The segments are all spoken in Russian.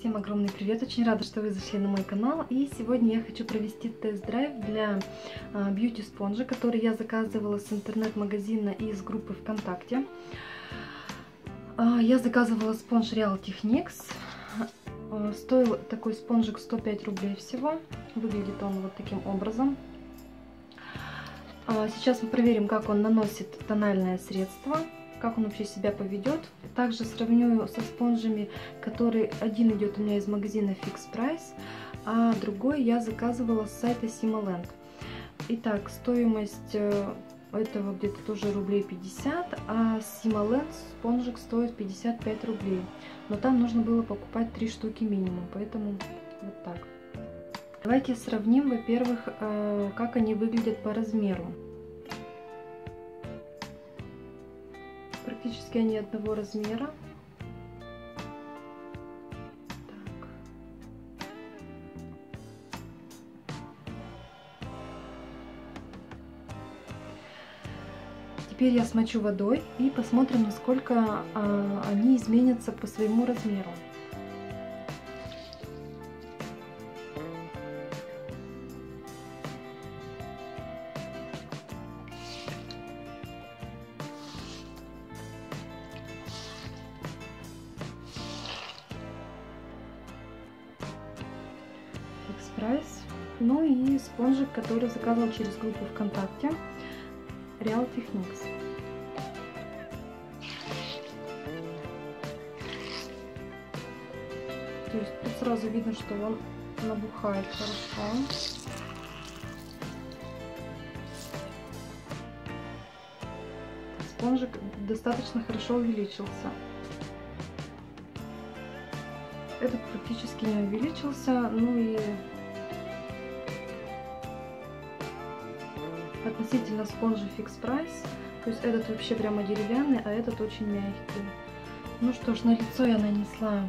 Всем огромный привет! Очень рада, что вы зашли на мой канал. И сегодня я хочу провести тест-драйв для бьюти-спонжа, который я заказывала с интернет-магазина и из группы ВКонтакте. Я заказывала спонж Real Techniques. Стоил такой спонжик 105 рублей всего. Выглядит он вот таким образом. Сейчас мы проверим, как он наносит тональное средство, как он вообще себя поведет. Также сравню со спонжами, который один идет у меня из магазина Fix Price, а другой я заказывала с сайта Simoland. Итак, стоимость этого где-то тоже рублей 50, а Simoland спонжик стоит 55 рублей. Но там нужно было покупать 3 штуки минимум, поэтому вот так. Давайте сравним, во-первых, как они выглядят по размеру. Практически они одного размера. Так. Теперь я смочу водой и посмотрим, насколько они изменятся по своему размеру. Price. Ну и спонжик, который заказывал через группу ВКонтакте, Real Techniques. То есть тут сразу видно, что он набухает хорошо. Спонжик достаточно хорошо увеличился. Этот практически не увеличился, ну и относительно спонжа Fix Price, то есть этот вообще прямо деревянный, а этот очень мягкий. Ну что ж, на лицо я нанесла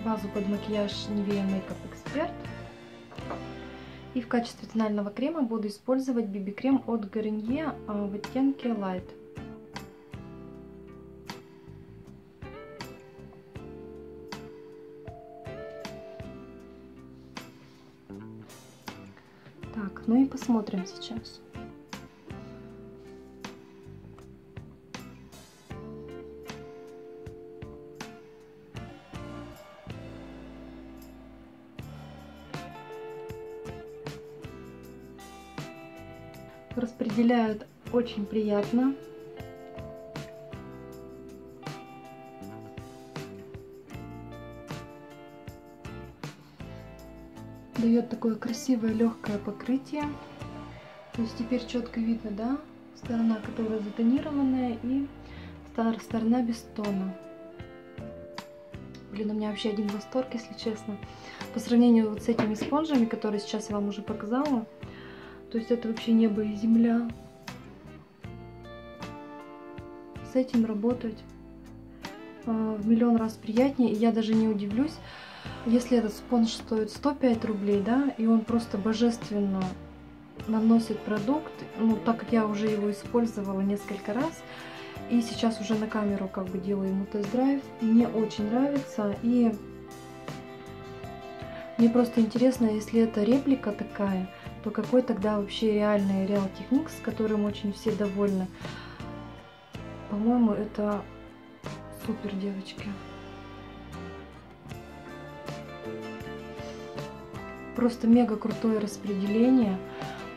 базу под макияж Nivea Makeup Expert. И в качестве тонального крема буду использовать BB-крем от Garnier в оттенке Light. Так, ну и посмотрим сейчас. Распределяют очень приятно. Дает такое красивое легкое покрытие. То есть теперь четко видно, да, сторона, которая затонированная, и сторона без тона. Блин, у меня вообще один восторг, если честно. По сравнению вот с этими спонжами, которые сейчас я вам уже показала. То есть это вообще небо и земля. С этим работать в миллион раз приятнее. И я даже не удивлюсь, если этот спонж стоит 105 рублей, да, и он просто божественно наносит продукт, ну, так как я уже его использовала несколько раз, и сейчас уже на камеру как бы делаю ему тест-драйв, мне очень нравится, и мне просто интересно, если это реплика такая, то какой тогда вообще реальный Real Techniques, с которым очень все довольны. По-моему, это супер, девочки. Просто мега крутое распределение,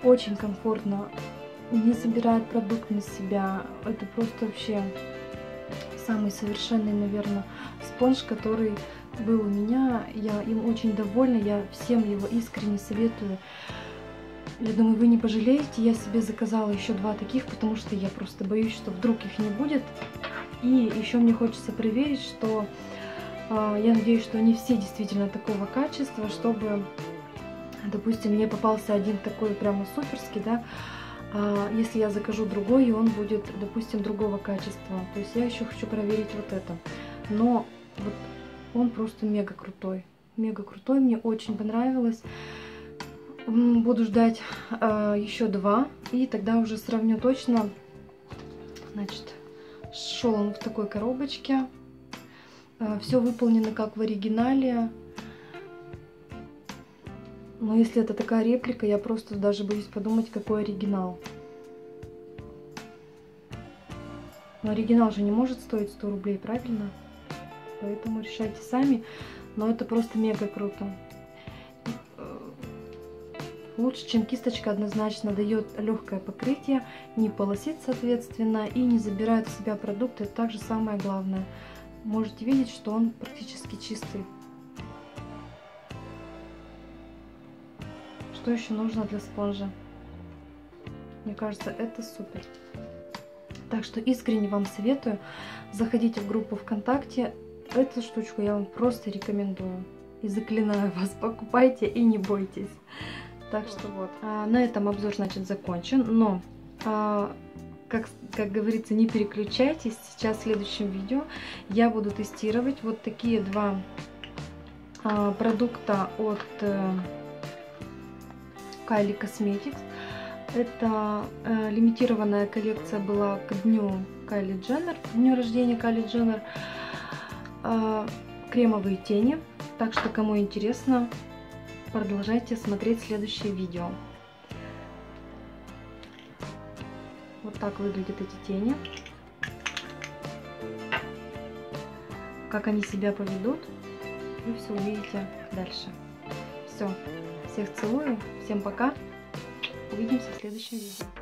очень комфортно, не забирает продукт на себя. Это просто вообще самый совершенный, наверное, спонж, который был у меня. Я им очень довольна, я всем его искренне советую. Я думаю, вы не пожалеете, я себе заказала еще 2 таких, потому что я просто боюсь, что вдруг их не будет. И еще мне хочется проверить, что я надеюсь, что они все действительно такого качества, чтобы, допустим, мне попался один такой прямо суперский, да, если я закажу другой, и он будет, допустим, другого качества. То есть я еще хочу проверить вот это. Но вот он просто мега крутой. Мега крутой, мне очень понравилось. Буду ждать еще 2, и тогда уже сравню точно. Значит, шел он в такой коробочке. Все выполнено как в оригинале. Но если это такая реплика, я просто даже боюсь подумать, какой оригинал. Но оригинал же не может стоить 100 рублей, правильно? Поэтому решайте сами. Но это просто мега круто. Лучше, чем кисточка, однозначно дает легкое покрытие, не полосит, соответственно, и не забирает в себя продукты. Это также самое главное. Можете видеть, что он практически чистый. Что еще нужно для спонжа? Мне кажется, это супер. Так что искренне вам советую. Заходите в группу ВКонтакте. Эту штучку я вам просто рекомендую. И заклинаю вас, покупайте и не бойтесь. Так что вот. На этом обзор, значит, закончен. Но, как говорится, не переключайтесь. Сейчас в следующем видео я буду тестировать вот такие два продукта от Kylie Cosmetics. Это лимитированная коллекция была к дню Kylie Jenner, к дню рождения Kylie Jenner. Кремовые тени. Так что, кому интересно, продолжайте смотреть следующее видео. Вот так выглядят эти тени. Как они себя поведут, вы все увидите дальше. Все. Всех целую. Всем пока. Увидимся в следующем видео.